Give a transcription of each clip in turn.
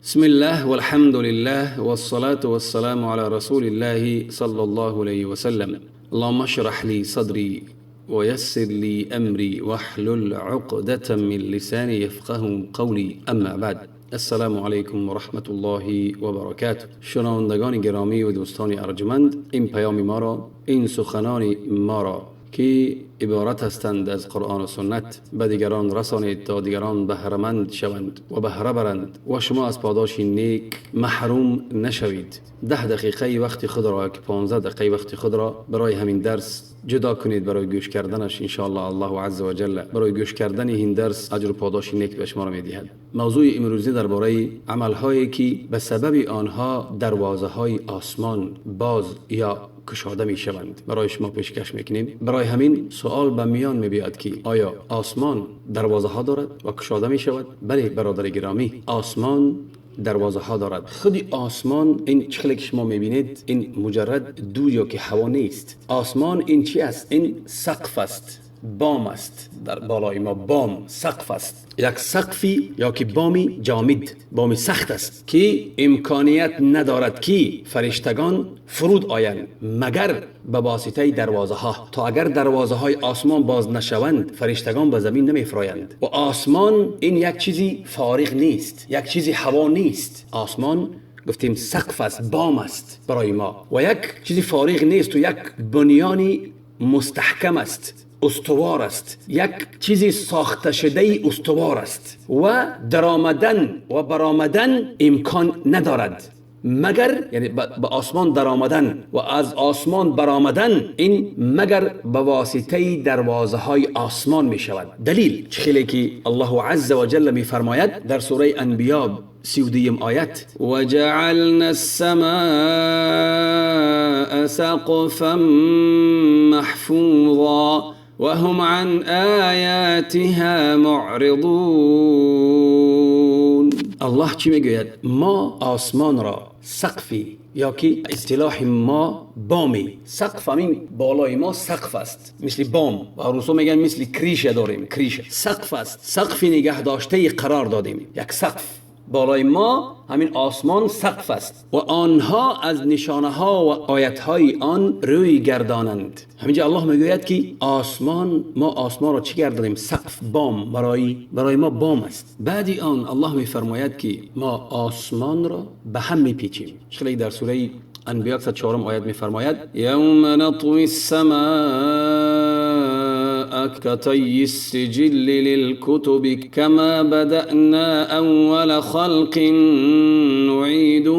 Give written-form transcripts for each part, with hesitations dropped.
بسم الله والحمد لله والصلاة والسلام على رسول الله صلى الله عليه وسلم. اللهم اشرح لي صدري ويسر لي أمري واحلل عقدة من لساني يفقه قولي. اما بعد، السلام علیکم و رحمت الله و برکاته. شنوندگان گرامی و دوستان ارجمند، این پیام ما را، این سخنان ما را که عبارت هستند از قرآن و سنت به دیگران رسانید تا دیگران بهره‌مند شوند و بهره برند و شما از پاداش نیک محروم نشوید. 10 دقیقه وقت خود را که 15 دقیقه وقت خود را برای همین درس جدا کنید، برای گوش کردنش. ان شاء الله الله عز و جل برای گوش کردن این درس اجر و پاداش نیک به شما را می‌دهد. موضوع امروزی درباره عمل‌هایی که به سبب آنها دروازه‌های آسمان باز یا کشاده می شوند برای شما پیشکش میکنیم. برای همین سوال به میان می بیاد که آیا آسمان دروازه ها دارد و کشاده می شود؟ بله برادر گرامی، آسمان دروازه ها دارد. خودی آسمان این چخلی که شما میبینید این مجرد دود یا که هوا نیست. آسمان این چی است؟ این سقف است، بام است. در بالای ما بام، سقف است. یک سقفی یا که بامی جامد، بامی سخت است که امکانیت ندارد که فرشتگان فرود آیند مگر به واسطه دروازه ها. تا اگر دروازه های آسمان باز نشوند فرشتگان به زمین نمیفرایند. و آسمان این یک چیزی فارغ نیست، یک چیزی هوا نیست. آسمان گفتیم سقف است، بام است برای ما و یک چیزی فارغ نیست و یک بنیانی مستحکم است، استوار است، یک چیزی ساخته شده استوار است و درآمدن و برآمدن امکان ندارد مگر، یعنی به آسمان درآمدن و از آسمان برآمدن این مگر به واسطه دروازه های آسمان می شود. دلیل چخیلی که الله عز و جل می فرماید در سوره انبیاء 32 آیت: و جعلنا السماء سقفا محفوظا وهم عن آیاتها معرضون. الله چی میگوید؟ ما آسمان را سقفی یا که اصطلاح ما بامی، سقف همین بالای ما سقف است، مثل بام و روسا میگن مثل کریشه داریم، کریشه سقف است، سقفی نگه داشته قرار دادیم، یک سقف بالای ما همین آسمان سقف است و آنها از نشانه ها و آیت های آن روی گردانند. همینجا الله میگوید که آسمان، ما آسمان را چی گردانیم؟ سقف، بام، برای ما بام است. بعدی آن الله میفرماید که ما آسمان را به هم میپیچیم. شکلی در سوره انبیاء 4 آیت میفرماید: یوم نطوی السماء كطي السجل للكتب كما بدأنا أول خلق نعيده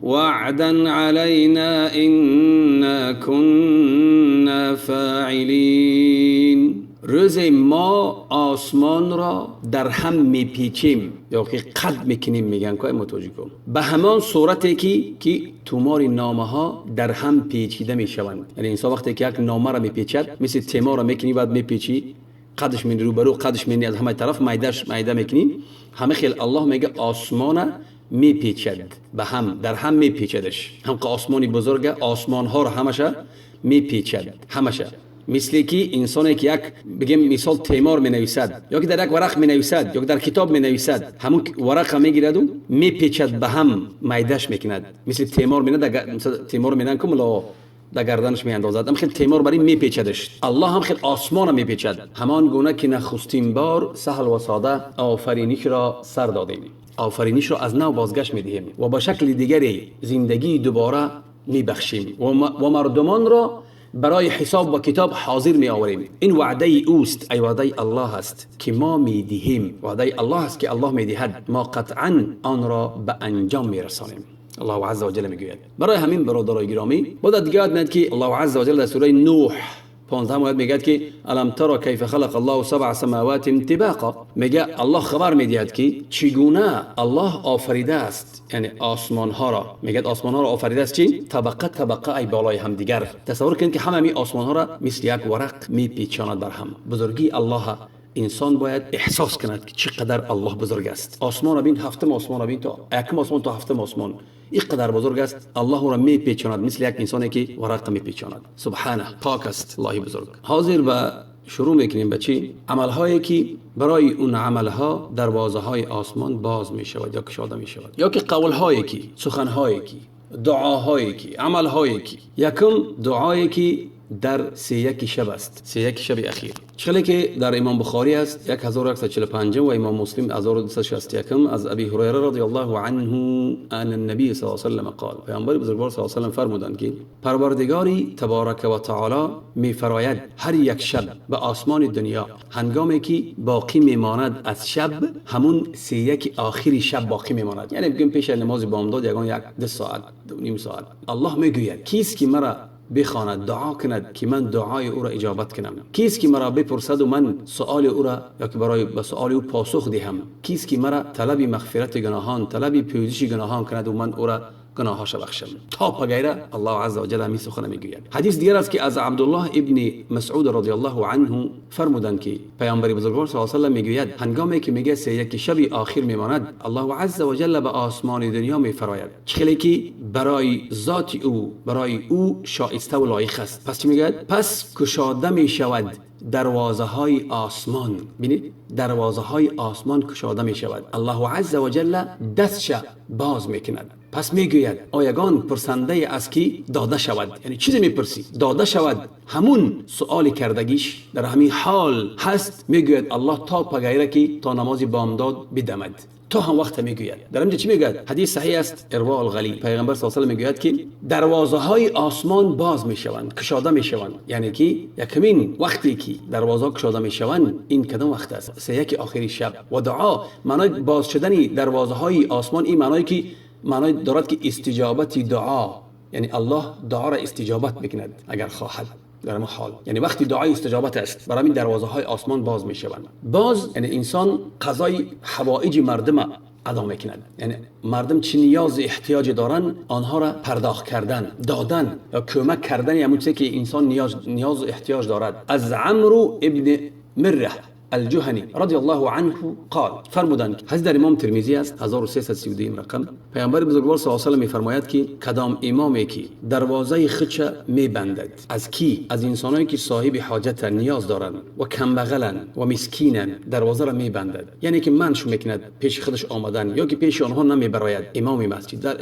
وعدا علينا إنا كنا فاعلين. روز ما آسمان را در هم میپیچیم یا که قد میکنیم، میگن که متوجه کن، به همان صورتی که تومار نامه ها در هم پیچیده میشوند. یعنی انسان وقتی که یک نامه را میپیچد مثل تیمار را میکنی، بعد میپیچی، قدش من رو برو، قدش من از همه طرف میده میکنی. همه خیل الله میگه آسمان میپیچد، به هم در هم میپیچدش. هم که آسمانی بزرگه، آسمان ها را همشه میپیچد، همشه. مثل که انسانی که یک بگیم مثال تیمار می نویسد یا که در یک ورق می نویسد یا که در کتاب می نویسد، همون ورق می گیرد و می پیچد، به هم میدهش میکند. مثل تیمار می نه، مثلا تیمار می نه کملا در گردنش می اندازد، هم خیلی تیمار برای می پیچدش. الله هم خیلی آسمان می پیچد، همان گونه که نخستین بار سهل و ساده آفرینش را سر دادیم، آفرینش را از نو بازگشت می دهیم و با شکل دیگری زندگی دوباره می بخشیم و مردمان را برای حساب و کتاب حاضر می آوریم. این وعده اوست، ای وعده الله است که ما می دهیم، وعده الله است که الله می دهد، ما قطعا آن را به انجام می رسانیم. الله عز و جل می گوید. برای همین برادرای گرامی باید دیگه یاد که الله عز و جل در سوره نوح 15 آیت میگه که الم ترى کیف خلق الله 7 سماوات طباقا. میگه الله خبر میدهد که چگونه الله آفریده است، یعنی آسمان ها را، میگه آسمان ها را آفریده است چی؟ طبقه طبقه ای بالای هم دیگر. تصور کنید که همه آسمان ها را مثل یک ورق میپیچاند بر هم. بزرگی الله انسان باید احساس کند که چقدر الله بزرگ است. آسمان بین، هفتم آسمان بین، تا یکم آسمان تا هفتم آسمان اینقدر بزرگ است. الله را میپیچاند مثل یک انسانی که ورق میپیچاند. سبحانه، پاک است الله بزرگ. حاضر به شروع میکنیم به چی؟ عملهایی که برای اون عملها دروازه‌های آسمان باز میشود یا گشاده میشود، یا که قولهایی که، سخنهایی که، دعاهایی که، عملهایی که. یکم دعایی که در 31 شب است، 31 شب اخیر. چخلی که در امام بخاری است 1145 و امام مسلم 1261 از ابی هریره رضی الله عنه ان النبی صلی الله علیه و سلم قال، پیامبر بزرگوار صلی الله علیه و سلم فرمودند که پروردگاری تبارک و تعالی میفراید هر یک شب به آسمان دنیا هنگامی که باقی میماند از شب، همون 31 آخری شب باقی میماند، یعنی بگیم پیش نماز بامداد یگان یک 2 ساعت 2.5 ساعت، الله میگوید کیست که مرا بخواند دعا کند که من دعای او را اجابت کنم، کیست که مرا بپرسد و من سؤال او را یا که برای به سؤال او پاسخ دهم، کیست که مرا طلب مغفرت گناهان، طلب پوزش گناهان کند و من او را گناهاش بخشم. تا غیره الله عز و جل می سخن میگوید. حدیث دیگر است که از عبدالله ابن مسعود رضی الله عنه فرمودند که پیامبر بزرگوار صلی الله علیه و سلم میگوید هنگامی که میگه 31 شب آخر میماند، الله عز و جل به آسمان دنیا میفراید چخلی که برای ذات او، برای او شایسته و لایق است. پس چی میگه؟ پس گشاده میشود دروازه های آسمان. ببینید دروازه های آسمان گشاده می شود، الله عز و جل دستش باز میکند. پس میگوید آیگان پرسنده از کی داده شود، یعنی چیزی میپرسی داده شود، همون سؤال کردگیش در همین حال هست. میگوید الله تا پگیره که تا نماز بامداد بدمد، تو هم وقت میگوید. در اینجا چی میگوید؟ حدیث صحیح است ارواء الغلیل، پیغمبر صلی الله علیه و آله میگوید که دروازه های آسمان باز میشوند، گشاده میشوند، یعنی که یکمین وقتی که دروازه گشاده میشوند این کدام وقت است؟ 31 آخری شب. و دعا معنای باز شدن دروازه های آسمان این معنای که معنای دارد که استجابت دعا، یعنی الله دعا را استجابت میکند اگر خواهد در حال، یعنی وقتی دعای استجابت است برای این دروازه های آسمان باز می شوند. باز یعنی انسان قضای حوائج مردم ادا میکند، یعنی مردم چه نیاز احتیاج دارن آنها را پرداخت کردن، دادن یا کمک کردن، همون چیزی که انسان نیاز احتیاج دارد. از عمرو ابن مره الجهنی رضی الله عنه قال، فرمودند حدیث در امام ترمذی است 1332 رقم، پیامبر بزرگوار صلی الله علیه و آله میفرماید که کدام امامی که دروازه خودش میبندد از کی؟ از انسانایی که صاحب حاجت نیاز دارند و کم بغلن و مسکینن، دروازه را میبندد، یعنی که منش میکند پیش خودش آمدن یا که پیش آنها نمیبراید امام مسجد، در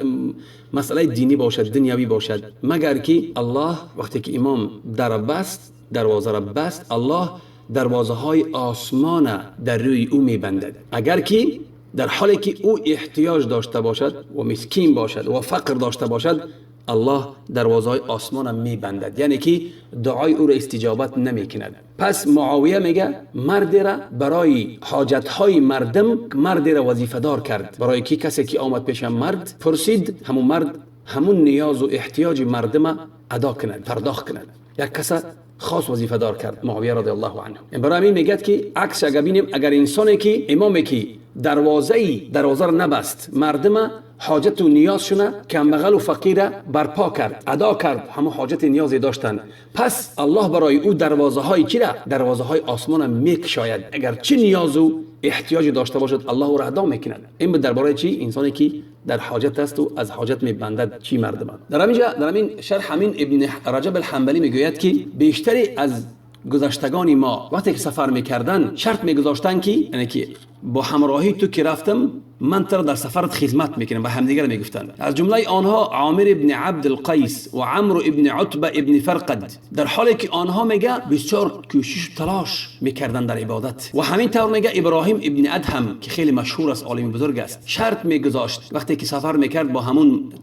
مسئله دینی باشد دنیوی باشد، مگر که الله وقتی که امام در بست دروازه را بست، الله دروازه های آسمان در روی او میبندد. اگر که در حالی که او احتیاج داشته باشد و مسکین باشد و فقر داشته باشد، الله دروازه های آسمان میبندد، یعنی که دعای او را استجابت نمیکند. پس معاویه میگه مرد را برای حاجت های مردم مرد را وظیفه دار کرد، برای که کسی که آمد پیش مرد پرسید همون مرد همون نیاز و احتیاج مردم ادا کند، پرداخت کند. یک کس خاص وظیفه دار کرد معاویه رضی الله عنه. برای همین میگه که عکس اگر ببینیم، اگر انسانی که امامی که دروازه را نبست، مردم حاجت و نیازشون کم بغل و فقیر برپا کرد، ادا کرد، همه حاجت نیازی داشتن، پس الله برای او دروازه های چی را؟ دروازه های آسمان میکشاید. اگر چه نیاز و احتیاجی داشته باشد الله او را ادا میکند. این به درباره چی؟ انسانی که در حاجت است و از حاجت میبندد چی مردم. در همین شرح همین ابن رجب الحنبلی میگوید که بیشتری از گذشتگان ما وقتی که سفر میکردن شرط میگذاشتن که یعنی که با همراهی تو که رفتم من تر در سفرت خدمت میکنم، به همدیگر میگفتن. از جمله آنها عامر ابن عبد القیس و عمرو ابن عتبه ابن فرقد، در حالی که آنها میگه بسیار کوشش تلاش میکردن در عبادت. و همین طور میگه ابراهیم ابن ادهم که خیلی مشهور است، عالم بزرگ است، شرط میگذاشت وقتی که سفر میکرد با همون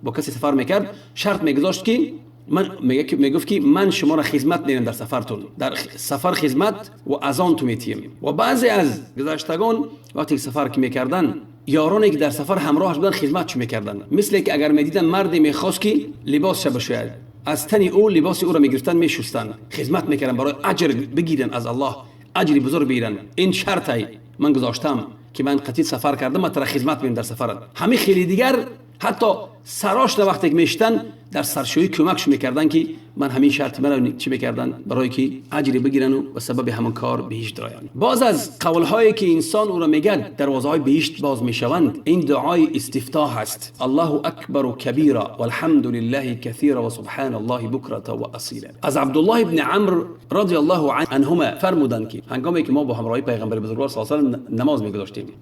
با کسی سفر میکرد، شرط میگذاشت که من میگفت که من شما را خدمت میدم در سفرتون، در سفر خدمت و از آن تو میتیم. و بعضی از گذشتگان وقتی سفر که میکردن یارانی که در سفر همراهش بودن خدمتش میکردن، مثل که اگر میدیدن مردی میخواست که لباس بشوید، از تن او لباس او را میگرفتن میشستن، خدمت میکردن برای اجر بگیرن از الله، اجری بزرگ بگیرن. این شرطی من گذاشتم که من قطعی سفر کردم، من تر خدمت میدم در سفر. همه خیلی دیگر حتی سراش وقتی که میشتن در سرشویی کمکش میکردن که من همین شرط مرا چی میکردن برای که اجری بگیرن و سبب همون کار بهشت درآیند. باز از قولهایی که انسان او را میگه دروازه های بهشت باز میشوند این دعای استفتاح است: الله اکبر و کبیرا والحمد لله کثیرا و سبحان الله بکرة و اصیلا. از عبدالله ابن عمرو رضی الله عنهما فرمودند که هنگامی که ما با همراهی پیغمبر بزرگوار صلی الله علیه و آله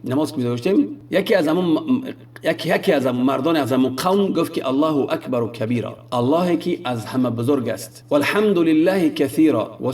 نماز میگذاشتیم یکی از مردان از همون قوم گفت که الله اکبر و کبیرا، الله که از همه بزرگ است، والحمد لله کثیرا و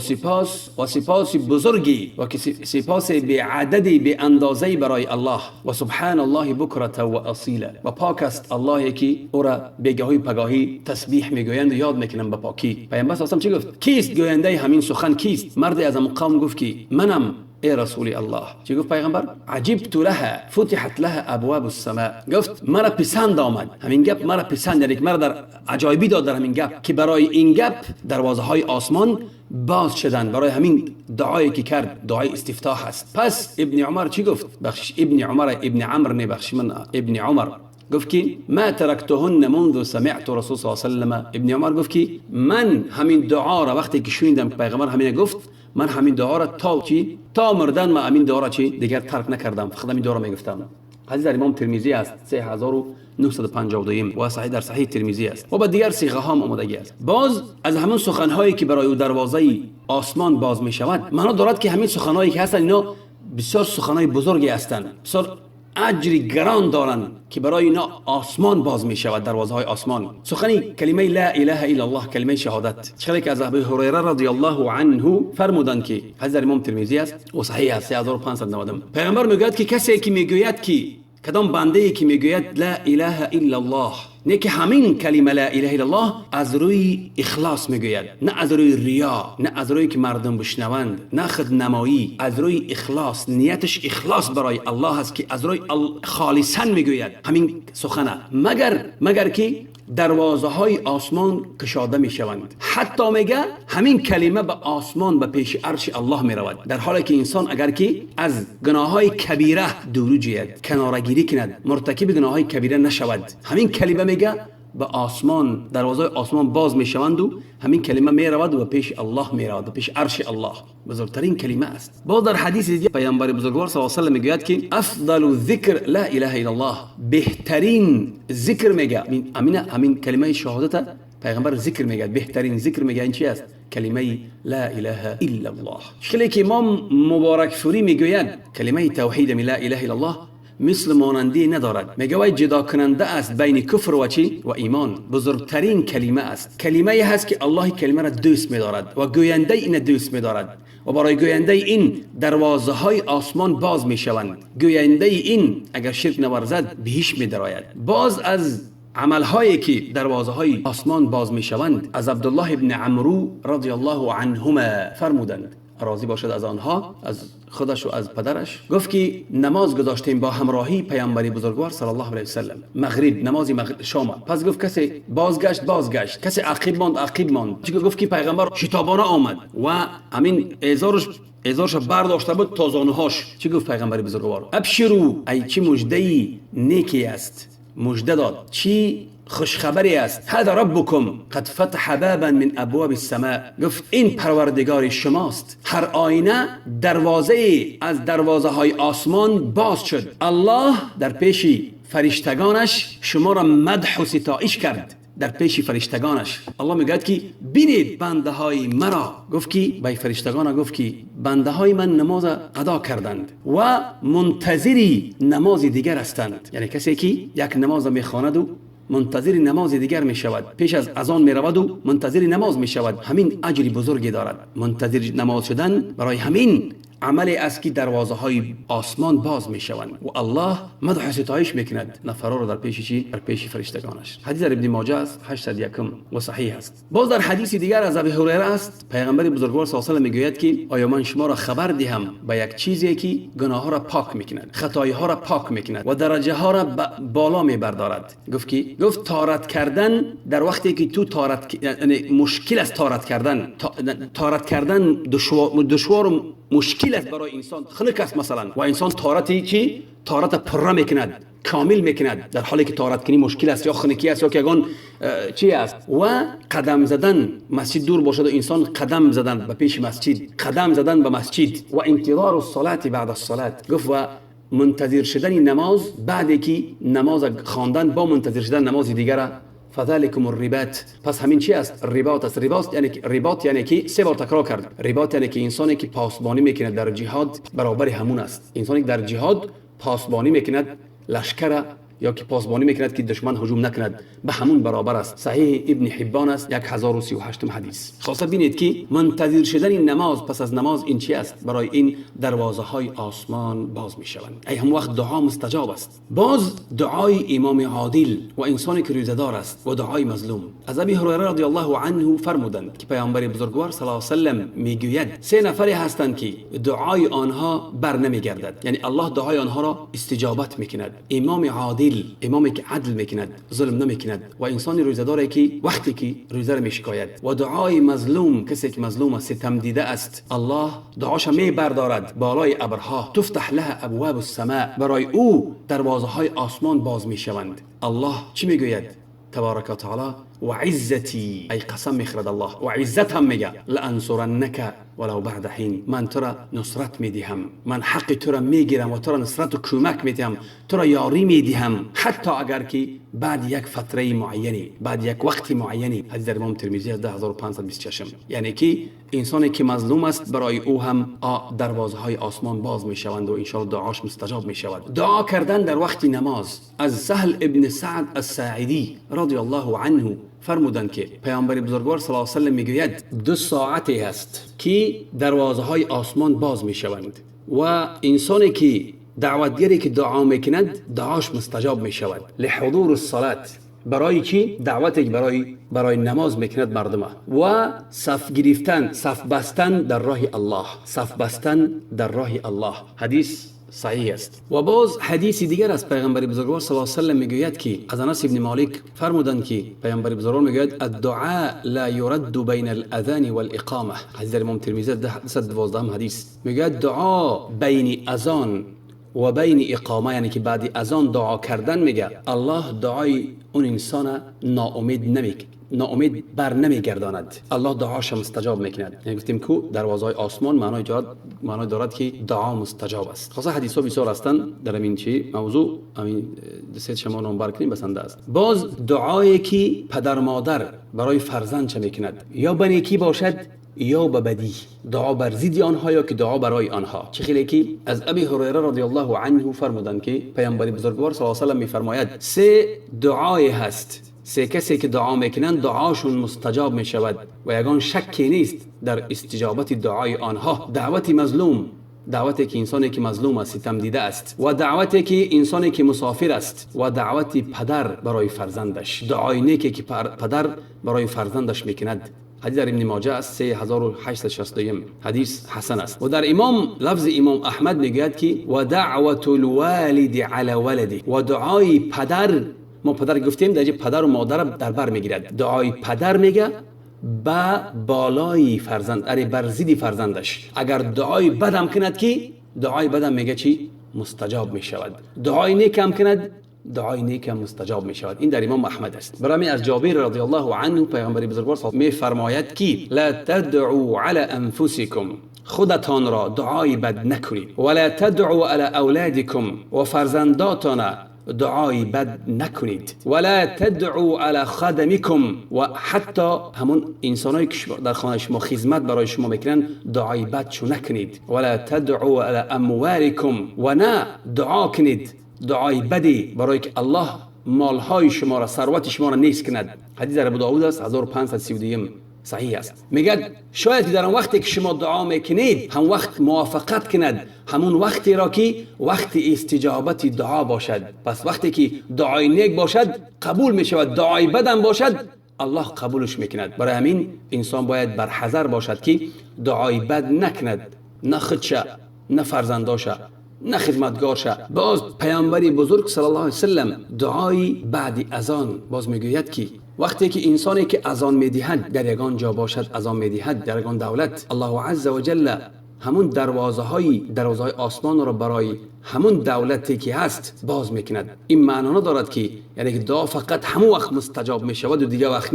سپاس بزرگی و سپاس به عددی به اندازه برای الله، و سبحان الله بکرة و اصیلا، و پاک است الله که او را بگاهی پگاهی تسبیح میگویند و یاد میکنند به پاکی. پیامبر صلی الله علیه و آله چی گفت؟ کیست گوینده همین سخن کیست؟ مرد از همون قوم گفت که منم ای رسول الله. چی گفت پیغمبر؟ عجبت لها فتحت لها ابواب السماء. گفت مرا پسند آمد همین گپ، مرا پسند، یعنی مرا در عجایبی داد در همین گپ که برای این گپ دروازه های آسمان باز شدن، برای همین دعایی که کرد دعای استفتاح است. پس ابن عمر چی گفت؟ ابن عمر نه بخش من ابن عمر گفت که ما ترکتهن منذ سمعت رسول صلی الله علیه و سلم. ابن عمر گفت که من همین دعا را وقتی که شنیدم پیغمبر همین گفت من همین دعا را تا مردن ما همین دعا را دیگر ترک نکردم، فقط همین دعا را میگفتم. حدیث در امام ترمذی است 3952 و صحیح در صحیح ترمذی است و با دیگر صیغه ها آمدگی است. باز از همون سخن‌هایی که برای او دروازه آسمان باز می شود معنا دارد که همین سخن‌هایی که هستند اینا بسیار سخن‌های بزرگی هستند، بسیار اجری گران دارند که برای اینا آسمان باز می شود، دروازه های آسمان. سخنی کلمه لا اله الا الله، کلمه شهادت، چقدر که از ابی هریره رضی الله عنه فرمودند که حدیث امام ترمذی است و صحیح است 3590. پیغمبر میگوید که کسی که میگوید که کدام بنده ای که میگوید لا اله الا الله، نه که همین کلمه لا اله الا الله از روی اخلاص میگوید، نه از روی ریا، نه از روی که مردم بشنوند، نه خودنمایی، از روی اخلاص، نیتش اخلاص برای الله است که از روی خالصا میگوید همین سخنه، مگر که دروازه های آسمان کشاده می شوند. حتی میگه همین کلمه به آسمان به پیش عرش الله می رود، در حالی که انسان اگر که از گناه های کبیره دور جوید، کنارگیری کند، مرتکب گناه های کبیره نشود، همین کلمه میگه به آسمان، دروازه آسمان باز می شوند و همین کلمه می رود و به پیش الله می رود، به پیش عرش الله. بزرگترین کلمه است. باز در حدیث دیگه پیامبر بزرگوار صلی الله علیه و آله میگوید که افضل الذکر لا اله الا الله، بهترین ذکر میگه همین کلمه شهادت پیغمبر ذکر میگه، بهترین ذکر میگه این چی است؟ کلمه لا اله الا الله. شکلی که امام مبارک فوری میگوید کلمه توحید لا اله الا الله مثل مانندی ندارد، میگه جدا کننده است بین کفر و چی و ایمان. بزرگترین کلمه است، کلمه هست که الله کلمه را دوست می‌دارد و گوینده این دوست می‌دارد و برای گوینده این دروازه های آسمان باز می‌شوند. گوینده این اگر شرک نورزد بهش می‌دراید. باز از عملهایی که دروازه های آسمان باز می‌شوند از عبدالله ابن عمرو رضی الله عنهما فرمودند، راضی باشد از آنها، از خودش و از پدرش، گفت که نماز گذاشتیم با همراهی پیامبر بزرگوار صلی الله علیه و سلم، نماز شام. پس گفت کسی بازگشت، کسی عقیب ماند. گفت که پیغمبر شتابانه آمد و همین ازارش برداشته بود تا زانوهاش. چی گفت پیغمبر بزرگوار؟ ابشروا، ای چه مژده نیکی است، مژده داد، چی خوشخبری است. هذا ربکم قد فتح بابا من ابواب السماء، گفت این پروردگار شماست، هر آینه دروازه از دروازه های آسمان باز شد. الله در پیش فرشتگانش شما را مدح و ستایش کرد، در پیش فرشتگانش الله میگوید که بینید بنده های مرا. گفت که به فرشتگان گفت که بنده های من نماز ادا کردند و منتظری نماز دیگر هستند، یعنی کسی که یک نماز میخواند و منتظر نماز دیگر می شود، پیش از اذان می رود و منتظر نماز می شود، همین اجری بزرگی دارد. منتظر نماز شدن برای همین عملی است که دروازه های آسمان باز می شوند و الله مدح و ستایش میکند نفرا را در پیش چی؟ در پیش فرشتگانش. حدیث در ابن ماجه است 801 و صحیح است. باز در حدیث دیگر از ابی هریره است، پیغمبر بزرگوار صلی الله علیه و آله میگوید که آیا من شما را خبر دهم به یک چیزی که گناه ها را پاک میکند، خطای ها را پاک میکند و درجه ها را بالا میبردارد. گفت طهارت کردن در وقتی که تو یعنی مشکل است طهارت کردن دشوار مشکل است برای انسان، خنک است مثلا، و انسان طهارت پره میکند، کامل میکند در حالی که طهارت کنی مشکل است یا خنکی است یا که یگان چی است. و قدم زدن، مسجد دور باشد و انسان قدم زدن به پیش مسجد، قدم زدن به مسجد. و انتظار الصلاه بعد الصلاه، گفت و منتظر شدن نماز بعد که نماز خواندن با منتظر شدن نماز دیگر. فذلكم الرباط، پس همین چی است؟ رباط است. رباط یعنی که سه بار تکرار کرد. رباط یعنی که انسانی که پاسبانی میکنه در جهاد برابر همون است. انسانی که در جهاد پاسبانی میکند لشکر یا که پاسبانی میکند که دشمن هجوم نکند به همون برابر است. صحیح ابن حبان است 1038 حدیث. خاصه ببینید که منتظر شدن این نماز پس از نماز این چی است؟ برای این دروازه های آسمان باز میشوند. ای هم وقت دعا مستجاب است. باز دعای امام عادل و انسانی که روزه دار است و دعای مظلوم. از ابی هریره رضی الله عنه فرمودند که پیامبر بزرگوار صلی الله علیه و سلم میگوید سه نفری هستند که دعای آنها بر نمیگردد، یعنی الله دعای آنها را استجابت میکند. امام عادل، امامی که عدل میکند، ظلم نمیکند، و انسان روزه داره که وقتی که روزه را میشکاید. و دعای مظلوم، کسی که مظلوم است، ستم دیده است، الله دعاش میبردارد بالای ابرها. تفتح له ابواب السماء، برای او دروازه های آسمان باز میشوند. الله چی میگوید؟ تبارک و تعالی و عزتی، ای قسم میخورد الله و عزت هم میگه لانصرنک ولو بعد حین، من تو را نصرت میدهم، من حق تو را میگیرم و تو را نصرت و کمک میدهم، تو را یاری میدهم حتی اگر که بعد یک فتره معینی، بعد یک وقت معینی. حدیث در امام ترمذی 10526. یعنی که انسانی که مظلوم است برای او هم دروازه های آسمان باز میشوند و ان شاء الله دعاش مستجاب میشود. دعا کردن در وقت نماز. از سهل ابن سعد الساعدی رضی الله عنه فرمودند که پیامبر بزرگوار صلی الله علیه و سلم میگوید 2 ساعتی هست که دروازه های آسمان باز میشوند و انسانی که دعوتگری که دعا میکند دعاش مستجاب میشود. لحضور الصلاه، برای چی؟ دعوتی برای نماز میکند مردم. و صف گرفتن، صف بستن در راه الله، صف بستن در راه الله. حدیث صحیح است. و باز حدیث دیگر از پیغمبر بزرگوار صلی الله علیه و سلم میگوید که از انس ابن مالک فرمودند که پیامبر بزرگوار میگوید الدعاء لا يرد بین الاذان والاقامه. حدیث در امام ترمذی 112 حدیث میگوید دعا بین اذان و بین اقامه، یعنی که بعد اذان دعا کردن میگه الله دعای اون انسان ناامید بر نمیگرداند، الله دعاش مستجاب میکند. یعنی گفتیم که دروازه های آسمان معنای دارد که دعا مستجاب است. خاصه حدیث ها بسیار هستند در این چی موضوع، همین دست شما نمبر کنیم بسنده است. باز دعایی که پدر مادر برای فرزند چه میکند، یا به نیکی باشد یا به بدی، دعا بر ضد آنها یا که دعا برای آنها. چه خیلی که از ابی هریره رضی الله عنه فرمودند که پیامبر بزرگوار صلی الله علیه و سلم میفرماید 3 دعای هست، 3 کسی که دعا میکنند دعاشون مستجاب میشود و یگان شکی نیست در استجابت دعای آنها. دعوت مظلوم، دعوتی که انسانی که مظلوم است، ستم دیده است، و دعوتی که انسانی که مسافر است، و دعوت پدر برای فرزندش، دعای نیکی که پدر برای فرزندش میکند. حدیث در ابن ماجه است 3861. حدیث حسن است. و در لفظ امام احمد میگوید که و دعوت الوالد علی ولده، و دعای پدر، ما پدر گفتیم در پدر و مادر در بر میگیرد، دعای پدر میگه با بالای فرزند، بر ضد فرزندش. اگر دعای بدم کند که دعای بدم میگه چی؟ مستجاب میشود. دعای نیکم کند دعای نیک مستجاب می شود. این در امام احمد است. برای از جابر رضی الله عنه پیامبر بزرگوار می فرماید که لا تدعوا علی انفسکم، خودتان را دعای بد نکنید، ولا تدعوا علی اولادکم، و فرزنداتان دعای بد نکنید، ولا تدعوا علی خادمکم، و حتی همون انسانایی که در خانه شما خدمت برای شما میکنن دعای بد شو نکنید، ولا تدعوا علی اموالکم، و نه دعا کنید دعای بدی برای که الله مالهای شما را، ثروت شما را نیست کند. حدیث در ابو داود است 1532 صحیح است. میگه شاید در اون وقتی که شما دعا میکنید هم وقت موافقت کند، همون وقتی را که وقت استجابت دعا باشد. پس وقتی که دعای نیک باشد قبول میشود، دعای بدم باشد الله قبولش میکند. برای همین انسان باید بر حذر باشد که دعای بد نکند، نه خودشه، نه فرزنداشه، نه خدمتگارشه. باز پیامبر بزرگ صلی الله علیه وسلم دعای بعد اذان باز میگوید که وقتی که انسانی که اذان میدهد در یگان جا باشد، اذان میدهد در یگان دولت، الله عز و جل همون دروازه های آسمان را برای همون دولتی که هست باز میکند. این معنا ندارد که یعنی که دعا فقط همون وقت مستجاب میشود و دیگه وقت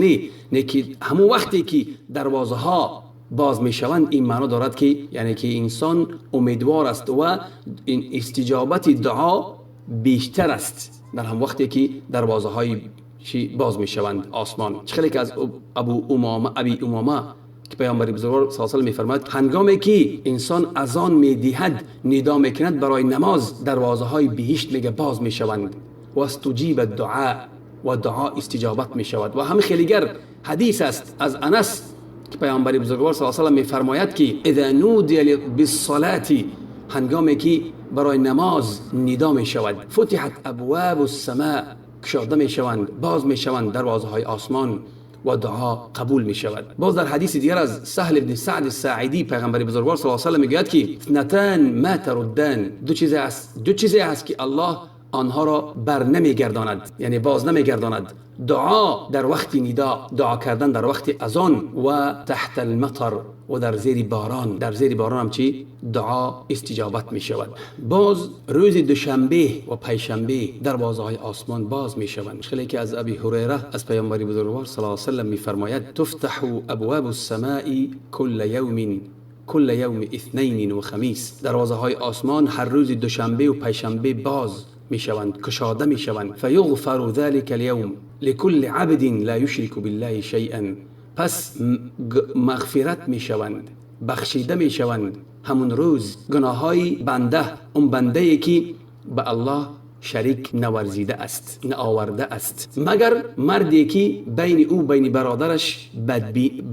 نه که همون وقتی که دروازه ها باز میشوند. این معنا دارد که یعنی که انسان امیدوار است و این استجابت دعا بیشتر است در هم وقتی که دروازه های باز میشوند آسمان. خیلی که از ابی امامه که پیامبر بزرگوار صلی الله علیه و آله میفرماید هنگامی که انسان اذان میدهد ندا میکند برای نماز دروازه های بهشت میگه باز میشوند و استجیب الدعاء و دعا استجابت میشود. و همین خیلیگر حدیث است از انس که پیامبر بزرگوار صلی الله علیه و آله میفرماید که اذا نودی بالصلاه هنگامی که برای نماز ندا میشود فتحت ابواب السماء گشاده میشوند باز میشوند دروازه های آسمان و دعا قبول می شود. باز در حدیث دیگر از سهل بن سعد الساعدی پیغمبر بزرگوار صلی الله علیه و آله میگوید که اثنتان ما تردان دو چیزی است که الله آنها را بر نمیگرداند یعنی باز نمیگرداند. دعا در وقت ندا، دعا کردن در وقت اذان و تحت المطر و در زیر باران هم چی دعا استجابت می شود. باز روز دوشنبه و پنجشنبه دروازه های آسمان باز می شوند. خیلی که از ابی هریره از پیامبر بزرگوار صلی الله علیه و آله می فرماید تفتح ابواب السماء كل يوم اثنين و خمیس دروازه های آسمان هر روز دوشنبه و پنجشنبه باز میشوند کشاده میشوند. فیغفر ذلك اليوم لكل عبد لا يشرك بالله شيئا پس مغفرت میشوند بخشیده میشوند همون روز گناههای بنده اون بنده ای که به الله شریک نورزیده است نآورده است مگر مردی که بین برادرش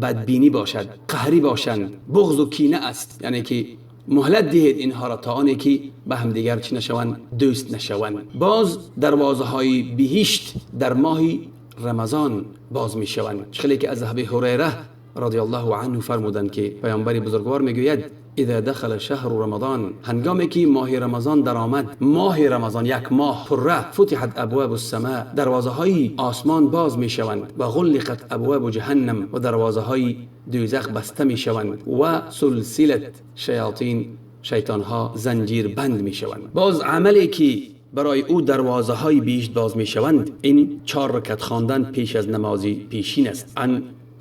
بدبینی باشد قهری باشند بغض و کینه است یعنی که مهلت دهید اینها را تا آنی که به هم دیگر چی نشوند دوست نشوند. باز دروازه های بهشت در ماه رمضان باز می شوند. خیلی که از ابی هریره رضی الله عنه فرمودند که پیامبر بزرگوار میگوید اذا دخل شهر رمضان هنگامی که ماه رمضان در آمد ماه رمضان یک ماه پره فتحت ابواب السماء دروازه های آسمان باز می شوند و غلقت ابواب جهنم و دروازه های دوزخ بسته می شوند و سلسله شیطان ها زنجیر بند می شوند. باز عملی که برای او دروازه های بهشت باز می شوند این 4 رکعت خواندن پیش از نماز پیشین است.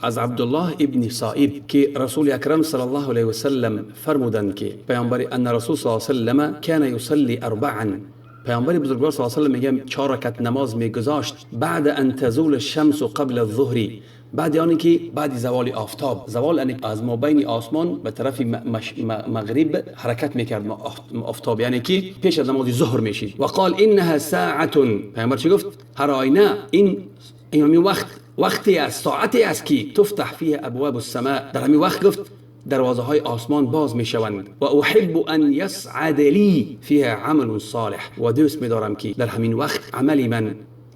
از عبدالله ابن صائب که رسول اکرم صلی الله علیه و سلم فرمودند که پیامبر ان رسول صلی الله علیه و سلم کان یصلی 4 پیامبر بزرگوار صلی الله علیه و سلم میگه 4 رکعت نماز میگذاشت بعد ان تزول الشمس قبل الظهر بعد آنی که بعد زوال آفتاب زوال یعنی از ما بین آسمان به طرف مغرب حرکت میکرد آفتاب یعنی که پیش از نماز ظهر میشید. و قال انها ساعه پیامبر چی گفت هر آینه این وقتی است ساعتی است که تفتح فیه ابواب السماء در همین وقت گفت دروازه های آسمان باز می شوند. و احب ان یسعد لی فیها عمل صالح و دوست می دارم که در همین وقت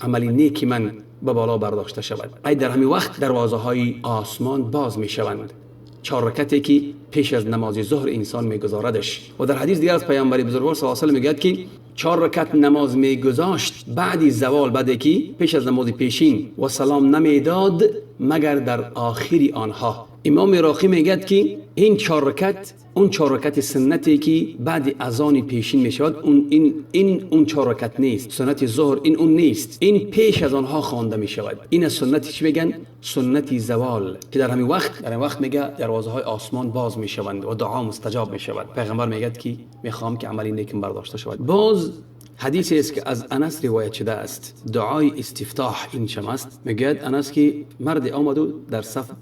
عمل نیکی من به بالا برداشته شود. ای در همین وقت دروازه های آسمان باز می شوند 4 رکعتی که پیش از نماز ظهر انسان میگذاردش. و در حدیث دیگر از پیامبر بزرگوار صلی الله علیه و آله میگوید که 4 رکعت نماز میگذاشت بعد زوال بعد که پیش از نماز پیشین و سلام نمیداد مگر در آخری آنها. امام راقی میگوید که این 4 رکعت اون 4 رکعت سنتی که بعد اذان پیشین میشود اون 4 رکعت نیست. سنت ظهر اون نیست. این پیش از آنها خوانده میشود. این سنت چی میگن؟ سنت زوال که در همین وقت میگه دروازه های آسمان باز میشوند و دعا مستجاب میشود. پیغمبر میگه که میخوام که عملی نیکم برداشته شود. باز حدیثی است که از انس روایت شده است دعای استفتاح این شماست. میگه انس که مرد آمد و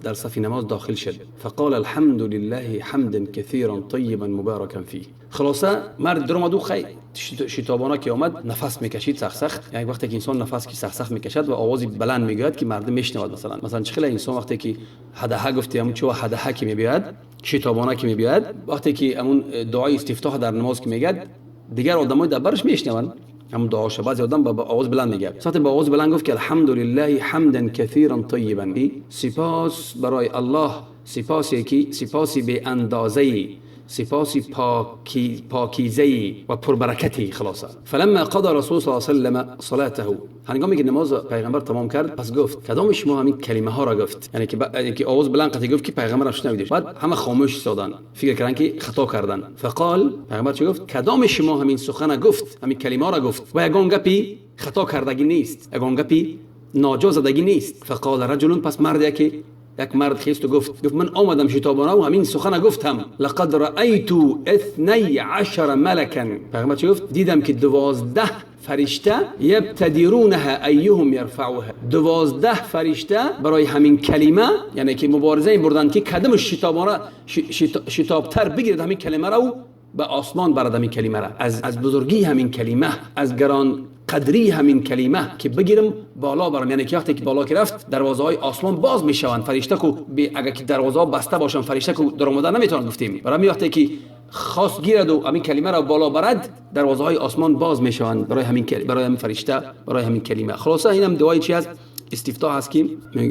در صف نماز داخل شد فقال الحمد لله حمدا كثيرا طيبا مباركا فيه. خلاصه مرد در اومد و شتابانه که آمد نفس میکشید سخت یعنی وقتی که انسان نفس که سخت میکشد و آوازی بلند میگوید که مردم میشنود. مثلا چه خیلی انسان وقتی که هدها گفته همون چه هدها که میبیاد شتابانه که میبیاد وقتی که همون دعای استفتاح در نماز که میگه دیگر آدمای دبرش میشنون همون دعاش بعضی آدم با آواز بلند میگه ساعت با آواز بلند گفت که الحمدلله حمدا كثيرا طیبا سپاس برای الله سپاسی به اندازه سپاس پاکیزه و پربرکتی خلاصه. فلما قضى رسول صلی الله علیه و سلم صلاته، هنگامی که نماز پیغمبر تمام کرد پس گفت کدام شما همین کلمه ها را گفت، یعنی که آواز بلند قطعی گفت که پیغمبر اش نمیدید. بعد همه خاموش شدن، فکر کردن که خطا کردن. فقال، پیغمبر چه گفت؟ کدام شما همین سخن گفت، همین کلمه ها را گفت و یگان گپی خطا کردگی نیست، یگان گپی ناجا زدگی نیست. فقال رجل، پس مردی که یک مرد خیست و گفت من آمدم شتابانه و همین سخن گفتم. لقد رأیت 12 ملکا، پیغمبر چه گفت؟ دیدم که 12 فرشته یبتدرونها ایهم یرفعها، 12 فرشته برای همین کلمه، یعنی که مبارزه این بردن که کدامش شتابتر بگیرد همین کلمه را و به آسمان برد همین کلمه را. از بزرگی همین کلمه، از گران قدری همین کلمه که بگیرم بالا برم، یعنی که وقتی که بالا که رفت دروازه های آسمان باز میشوند. فرشته کو اگر که دروازه ها بسته باشن فرشته کو در اومدن نمیتونن گفتیم، برای وقتی که خاص گیرد و همین کلمه را بالا برد دروازه های آسمان باز میشوند برای همین فرشته، برای همین کلمه. خلاصه اینم دعای چی است؟ استفتاح هست که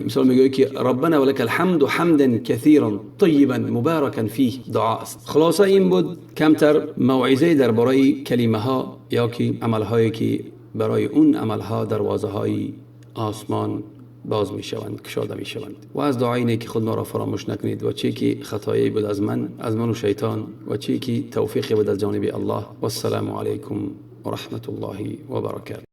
مثلا میگه که ربنا ولک الحمد حمدا كثيرا طیبا مبارکا فیه، دعا است. خلاصه این بود کمتر موعظه درباره کلمه ها یا که عمل هایی که برای اون عمل ها دروازه های آسمان باز می شوند، کشاده می شوند. و از دعایی که خود ما را فراموش نکنید و چی که خطایی بود از من و شیطان و چی که توفیقی بود از جانب الله. و السلام علیکم و رحمت الله و برکاته.